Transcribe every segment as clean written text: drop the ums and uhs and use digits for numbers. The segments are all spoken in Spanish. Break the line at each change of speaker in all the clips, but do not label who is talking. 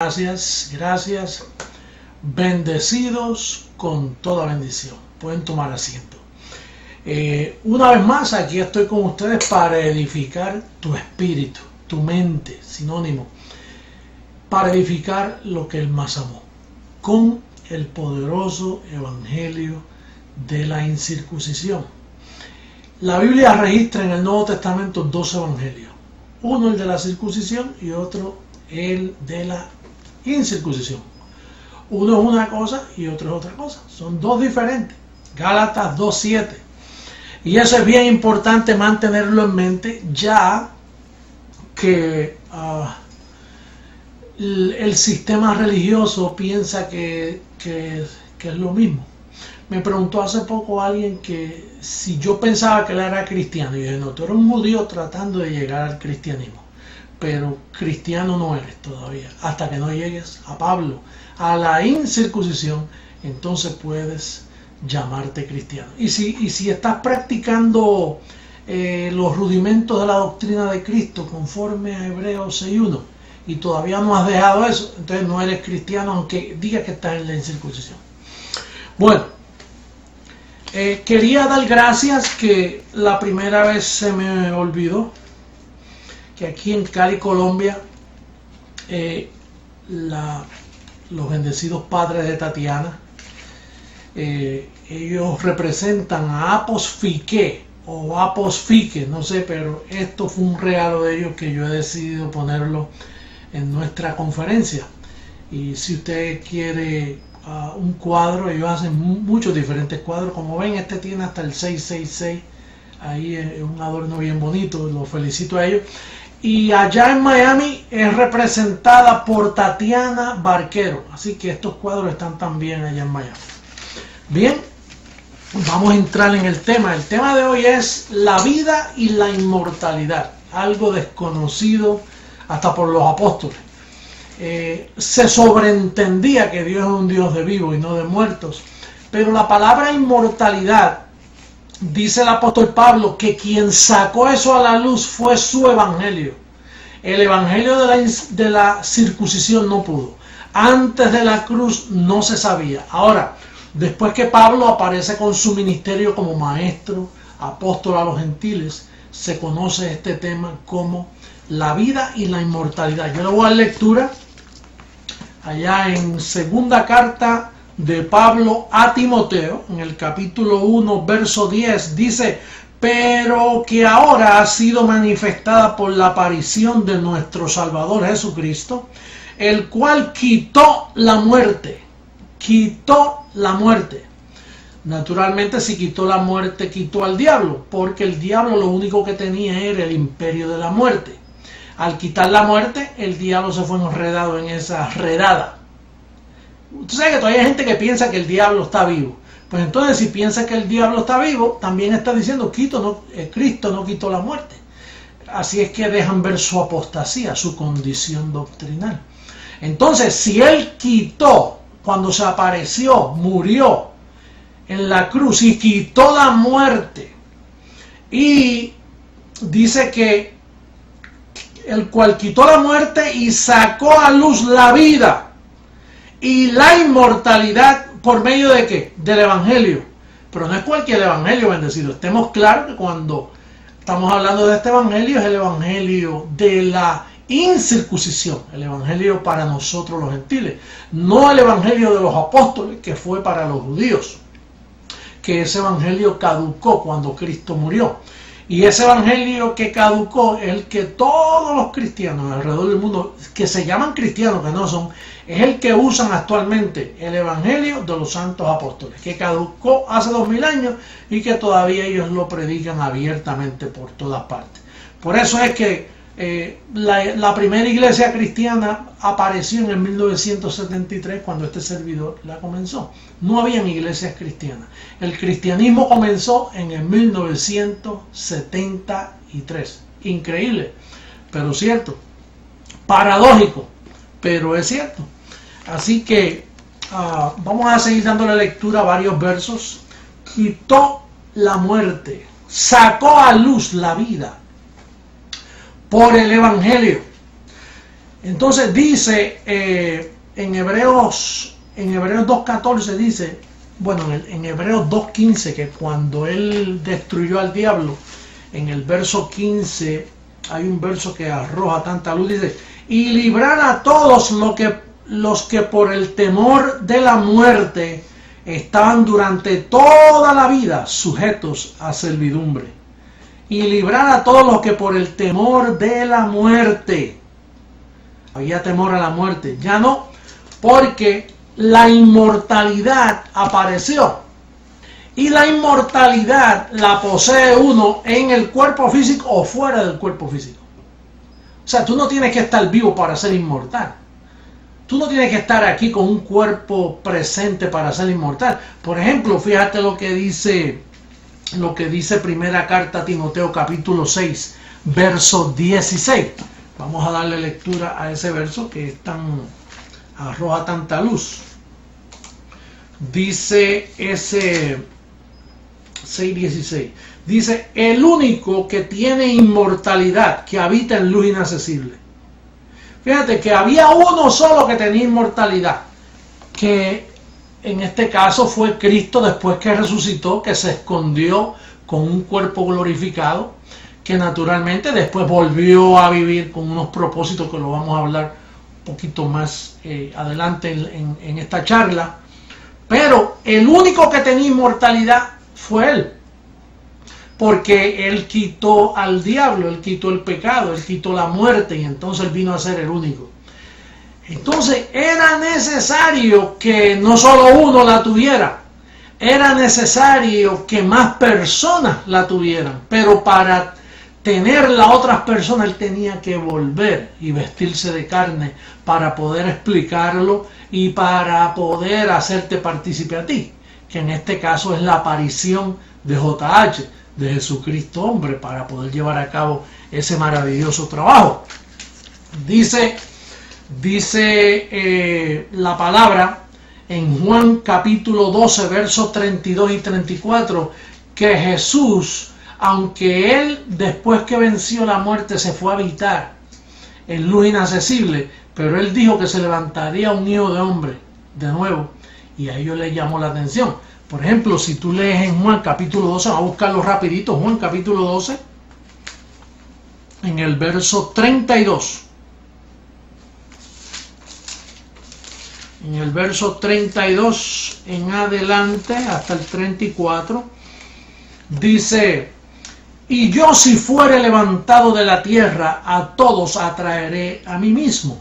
Gracias. Bendecidos con toda bendición. Pueden tomar asiento. Una vez más, aquí estoy con ustedes para edificar tu espíritu, tu mente, sinónimo, para edificar lo que Él más amó, con el poderoso evangelio de la incircuncisión. La Biblia registra en el Nuevo Testamento dos evangelios, uno el de la circuncisión y otro el de la incircuncisión. Uno es una cosa y otro es otra cosa, son dos diferentes. Gálatas 2:7, y eso es bien importante mantenerlo en mente, ya que el sistema religioso piensa que es lo mismo. Me preguntó hace poco alguien que si yo pensaba que él era cristiano, y yo dije, no, tú eres un judío tratando de llegar al cristianismo, pero cristiano no eres todavía, hasta que no llegues a Pablo, a la incircuncisión, entonces puedes llamarte cristiano. Y si estás practicando los rudimentos de la doctrina de Cristo conforme a Hebreos 6:1 y todavía no has dejado eso, entonces no eres cristiano aunque digas que estás en la incircuncisión. Bueno, quería dar gracias, que la primera vez se me olvidó que aquí en Cali, Colombia, los bendecidos padres de Tatiana, ellos representan a Aposfique o Aposfique, no sé, pero esto fue un regalo de ellos que yo he decidido ponerlo en nuestra conferencia. Y si usted quiere un cuadro, ellos hacen muchos diferentes cuadros, como ven, este tiene hasta el 666, ahí es un adorno bien bonito, los felicito a ellos. Y allá en Miami es representada por Tatiana Barquero, así que estos cuadros están también allá en Miami. Bien, vamos a entrar en el tema. El tema de hoy es la vida y la inmortalidad, algo desconocido hasta por los apóstoles. Se sobreentendía que Dios es un Dios de vivos y no de muertos, pero la palabra inmortalidad, dice el apóstol Pablo, que quien sacó eso a la luz fue su evangelio. El evangelio de la circuncisión no pudo. Antes de la cruz no se sabía. Ahora, después que Pablo aparece con su ministerio como maestro, apóstol a los gentiles, se conoce este tema como la vida y la inmortalidad. Yo le voy a dar lectura allá en segunda carta de Pablo a Timoteo, en el capítulo 1, verso 10, dice: pero que ahora ha sido manifestada por la aparición de nuestro Salvador Jesucristo, el cual quitó la muerte. Naturalmente, si quitó la muerte, quitó al diablo, porque el diablo lo único que tenía era el imperio de la muerte. Al quitar la muerte, el diablo se fue enredado en esa redada. Usted sabe que todavía hay gente que piensa que el diablo está vivo. Pues entonces, si piensa que el diablo está vivo, también está diciendo Cristo no quitó la muerte. Así es que dejan ver su apostasía, su condición doctrinal. Entonces, si Él quitó, cuando se apareció, murió en la cruz y quitó la muerte, y dice que el cual quitó la muerte y sacó a luz la vida y la inmortalidad, ¿por medio de qué? Del evangelio. Pero no es cualquier evangelio, bendecido. Estemos claros que cuando estamos hablando de este evangelio, es el evangelio de la incircuncisión, el evangelio para nosotros los gentiles, no el evangelio de los apóstoles, que fue para los judíos, que ese evangelio caducó cuando Cristo murió. Y ese evangelio que caducó es el que todos los cristianos alrededor del mundo, que se llaman cristianos, que no son, es el que usan actualmente, el evangelio de los santos apóstoles, que caducó hace 2000 años y que todavía ellos lo predican abiertamente por todas partes. Por eso es que la primera iglesia cristiana apareció en el 1973, cuando este servidor la comenzó. No habían iglesias cristianas. El cristianismo comenzó en el 1973. Increíble, pero cierto. Paradójico, pero es cierto. Así que vamos a seguir dándole lectura a varios versos. Quitó la muerte, sacó a luz la vida por el evangelio. Entonces dice en Hebreos 2.14 dice, bueno, en Hebreos 2.15, que cuando él destruyó al diablo, en el verso 15 hay un verso que arroja tanta luz, dice, y librar a todos los que por el temor de la muerte estaban durante toda la vida sujetos a servidumbre. Y librar a todos los que por el temor de la muerte, había temor a la muerte, ya no, porque la inmortalidad apareció. Y la inmortalidad la posee uno en el cuerpo físico o fuera del cuerpo físico. O sea, tú no tienes que estar vivo para ser inmortal. Tú no tienes que estar aquí con un cuerpo presente para ser inmortal. Por ejemplo, fíjate lo que dice primera carta a Timoteo capítulo 6, verso 16. Vamos a darle lectura a ese verso que arroja tanta luz. Dice ese 6:16. Dice, el único que tiene inmortalidad, que habita en luz inaccesible. Fíjate que había uno solo que tenía inmortalidad, que en este caso fue Cristo después que resucitó, que se escondió con un cuerpo glorificado, que naturalmente después volvió a vivir con unos propósitos que lo vamos a hablar un poquito más adelante en esta charla. Pero el único que tenía inmortalidad fue él, porque él quitó al diablo, él quitó el pecado, él quitó la muerte, y entonces él vino a ser el único. Entonces era necesario que no solo uno la tuviera, era necesario que más personas la tuvieran, pero para tener las otras personas él tenía que volver y vestirse de carne para poder explicarlo y para poder hacerte partícipe a ti, que en este caso es la aparición de JH, de Jesucristo hombre, para poder llevar a cabo ese maravilloso trabajo. Dice la palabra en Juan capítulo 12, versos 32 y 34, que Jesús, aunque él después que venció la muerte se fue a habitar en luz inaccesible, pero él dijo que se levantaría un hijo de hombre de nuevo, y a ellos les llamó la atención. Por ejemplo, si tú lees en Juan capítulo 12, vamos a buscarlo rapidito, Juan capítulo 12, en el verso 32. En el verso 32 en adelante hasta el 34, dice, y yo si fuere levantado de la tierra, a todos atraeré a mí mismo.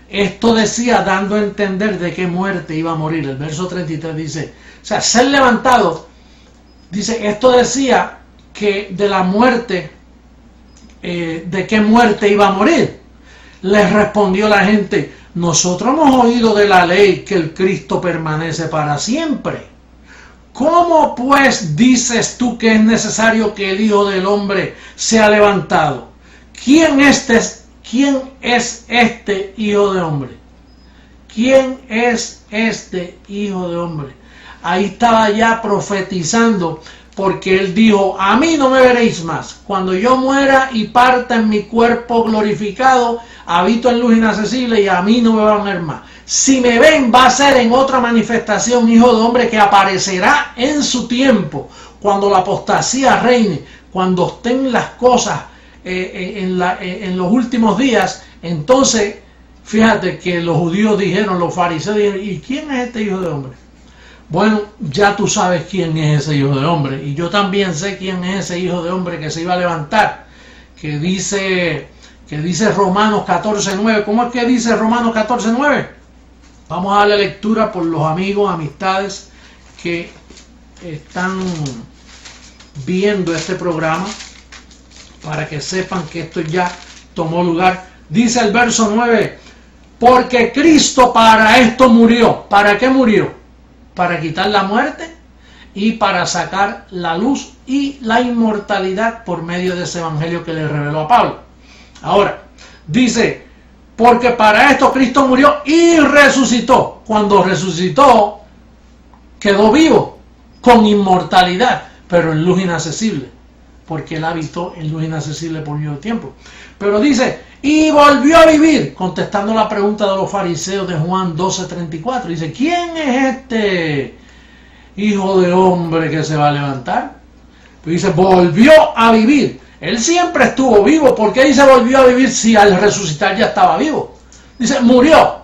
Esto decía dando a entender de qué muerte iba a morir. El verso 33 dice, o sea, ser levantado, dice, esto decía que de la muerte, de qué muerte iba a morir. Les respondió la gente, nosotros hemos oído de la ley que el Cristo permanece para siempre. ¿Cómo pues dices tú que es necesario que el Hijo del Hombre sea levantado? ¿Quién es este Hijo de Hombre? ¿Quién es este Hijo de Hombre? Ahí estaba ya profetizando, porque él dijo, a mí no me veréis más. Cuando yo muera y parta en mi cuerpo glorificado, habito en luz inaccesible y a mí no me van a ver más. Si me ven, va a ser en otra manifestación, Hijo de Hombre, que aparecerá en su tiempo, cuando la apostasía reine, cuando estén las cosas en los últimos días. Entonces, fíjate que los judíos dijeron, los fariseos dijeron, ¿y quién es este Hijo de Hombre? Bueno, ya tú sabes quién es ese Hijo de Hombre, y yo también sé quién es ese Hijo de Hombre que se iba a levantar, que dice Romanos 14:9. ¿Cómo es que dice Romanos 14:9? Vamos a darle lectura por los amigos, amistades que están viendo este programa, para que sepan que esto ya tomó lugar. Dice el verso 9, porque Cristo para esto murió. ¿Para qué murió? Para quitar la muerte y para sacar la luz y la inmortalidad por medio de ese evangelio que le reveló a Pablo. Ahora, dice, porque para esto Cristo murió y resucitó. Cuando resucitó, quedó vivo, con inmortalidad, pero en luz inaccesible, porque él habitó en luz inaccesible por mucho tiempo. Pero dice, y volvió a vivir, contestando la pregunta de los fariseos de Juan 12:34. Dice, ¿quién es este hijo de hombre que se va a levantar? Pues dice, volvió a vivir. Él siempre estuvo vivo. ¿Por qué dice volvió a vivir si al resucitar ya estaba vivo? Dice, murió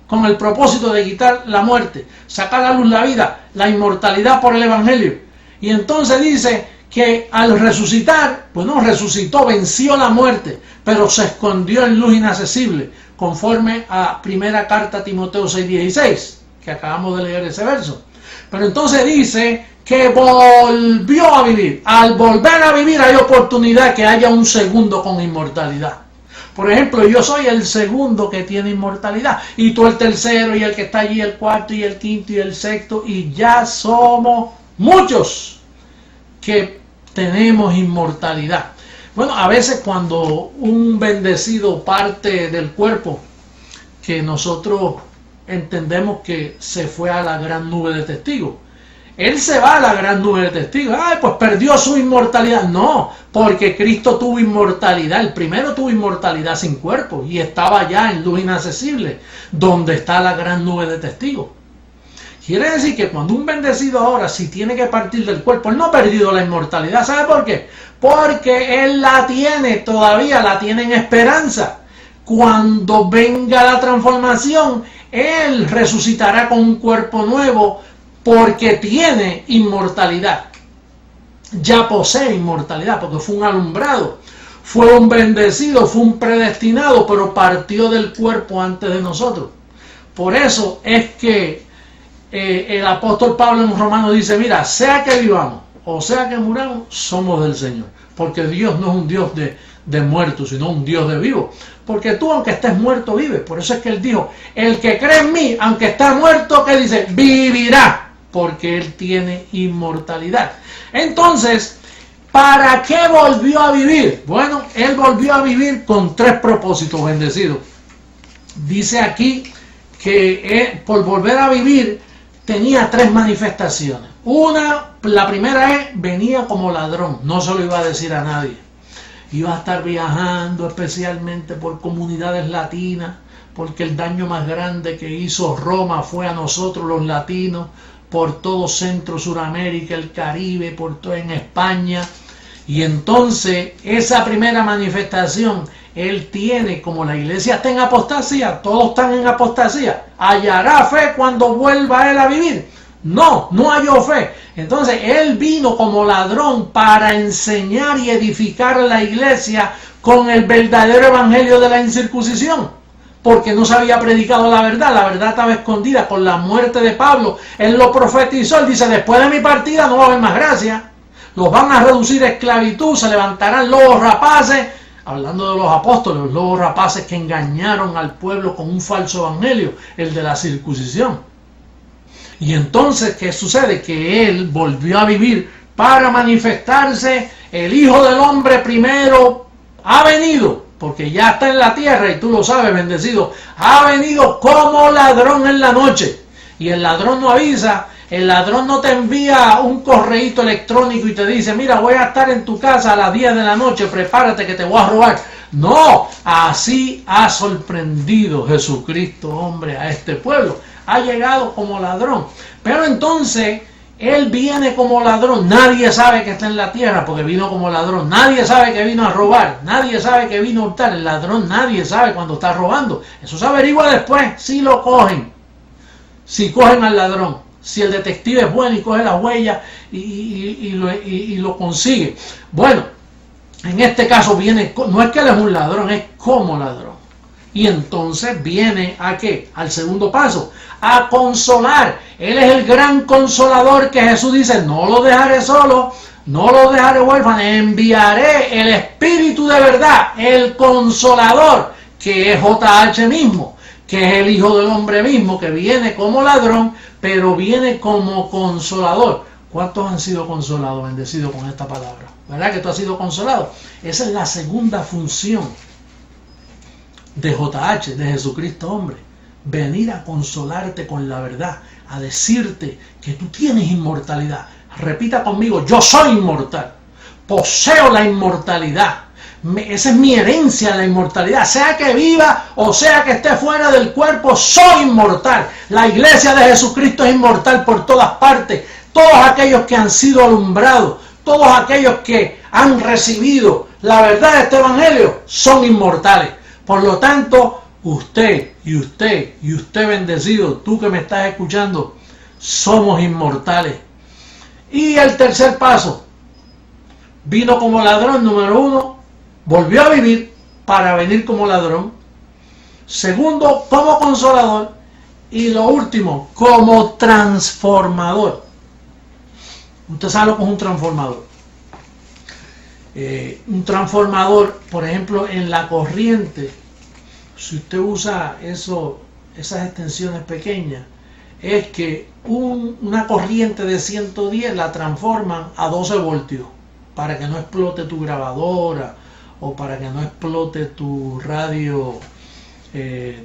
con el propósito de quitar la muerte, sacar a luz la vida, la inmortalidad por el Evangelio. Y entonces dice que al resucitar, bueno, resucitó, venció la muerte, pero se escondió en luz inaccesible, conforme a primera carta a Timoteo 6:16, que acabamos de leer ese verso. Pero entonces dice que volvió a vivir. Al volver a vivir hay oportunidad que haya un segundo con inmortalidad. Por ejemplo, yo soy el segundo que tiene inmortalidad, y tú el tercero, y el que está allí el cuarto, y el quinto, y el sexto, y ya somos muchos que tenemos inmortalidad. Bueno, a veces cuando un bendecido parte del cuerpo, que nosotros entendemos que se fue a la gran nube de testigos, él se va a la gran nube de testigos. Ay, pues perdió su inmortalidad. No, porque Cristo tuvo inmortalidad. El primero tuvo inmortalidad sin cuerpo y estaba ya en luz inaccesible, donde está la gran nube de testigos. Quiere decir que cuando un bendecido ahora, si tiene que partir del cuerpo, él no ha perdido la inmortalidad. ¿Sabe por qué? Porque él la tiene, todavía la tiene en esperanza. Cuando venga la transformación, él resucitará con un cuerpo nuevo, porque tiene inmortalidad. Ya posee inmortalidad, porque fue un alumbrado, fue un bendecido, fue un predestinado, pero partió del cuerpo antes de nosotros. Por eso es que el apóstol Pablo en Romanos dice, mira, sea que vivamos o sea que muramos, somos del Señor. Porque Dios no es un Dios de muertos, sino un Dios de vivos. Porque tú, aunque estés muerto, vives. Por eso es que él dijo, el que cree en mí, aunque está muerto, ¿qué dice? Vivirá, porque él tiene inmortalidad. Entonces, ¿para qué volvió a vivir? Bueno, él volvió a vivir con tres propósitos bendecidos. Dice aquí que él, por volver a vivir, tenía tres manifestaciones. La primera es, venía como ladrón, no se lo iba a decir a nadie. Iba a estar viajando especialmente por comunidades latinas, porque el daño más grande que hizo Roma fue a nosotros los latinos, por todo Centro, Suramérica, el Caribe, por todo en España. Y entonces esa primera manifestación, él tiene, como la iglesia está en apostasía, todos están en apostasía, ¿hallará fe cuando vuelva él a vivir? No, no halló fe. Entonces él vino como ladrón para enseñar y edificar la iglesia con el verdadero evangelio de la incircuncisión, porque no se había predicado la verdad estaba escondida. Con la muerte de Pablo, él lo profetizó, él dice, después de mi partida no va a haber más gracia, los van a reducir a esclavitud, se levantarán lobos rapaces, hablando de los apóstoles, los lobos rapaces que engañaron al pueblo con un falso evangelio, el de la circuncisión. Y entonces, ¿qué sucede? Que él volvió a vivir para manifestarse. El Hijo del Hombre primero ha venido, porque ya está en la tierra, y tú lo sabes, bendecido, ha venido como ladrón en la noche. Y el ladrón no avisa, el ladrón no te envía un correíto electrónico y te dice, mira, voy a estar en tu casa a las 10 de la noche, prepárate que te voy a robar. No, así ha sorprendido Jesucristo, hombre, a este pueblo. Ha llegado como ladrón. Pero entonces, él viene como ladrón. Nadie sabe que está en la tierra porque vino como ladrón. Nadie sabe que vino a robar. Nadie sabe que vino a hurtar. El ladrón nadie sabe cuando está robando. Eso se averigua después, si lo cogen. Si cogen al ladrón. Si el detective es bueno y coge las huellas y lo consigue. Bueno, en este caso viene, no es que él es un ladrón, es como ladrón. Y entonces viene ¿a qué? Al segundo paso, a consolar. Él es el gran consolador que Jesús dice, no lo dejaré solo, no lo dejaré huérfano, enviaré el Espíritu de verdad, el consolador, que es JH mismo, que es el Hijo del Hombre mismo, que viene como ladrón, pero viene como consolador. ¿Cuántos han sido consolados, bendecidos con esta palabra? ¿Verdad que tú has sido consolado? Esa es la segunda función de JH, de Jesucristo hombre, venir a consolarte con la verdad, a decirte que tú tienes inmortalidad. Repita conmigo, yo soy inmortal, poseo la inmortalidad, Esa es mi herencia, la inmortalidad. Sea que viva o sea que esté fuera del cuerpo, soy inmortal. La iglesia de Jesucristo es inmortal por todas partes. Todos aquellos que han sido alumbrados, todos aquellos que han recibido la verdad de este evangelio, son inmortales. Por lo tanto, usted y usted y usted bendecido, tú que me estás escuchando, somos inmortales. Y el tercer paso, vino como ladrón, número 1, volvió a vivir para venir como ladrón. Segundo, como consolador. Y lo último, como transformador. Usted sabe lo que es un transformador. Un transformador, por ejemplo, en la corriente, si usted usa esas extensiones pequeñas, es que una corriente de 110 la transforman a 12 voltios para que no explote tu grabadora o para que no explote tu radio electrónica.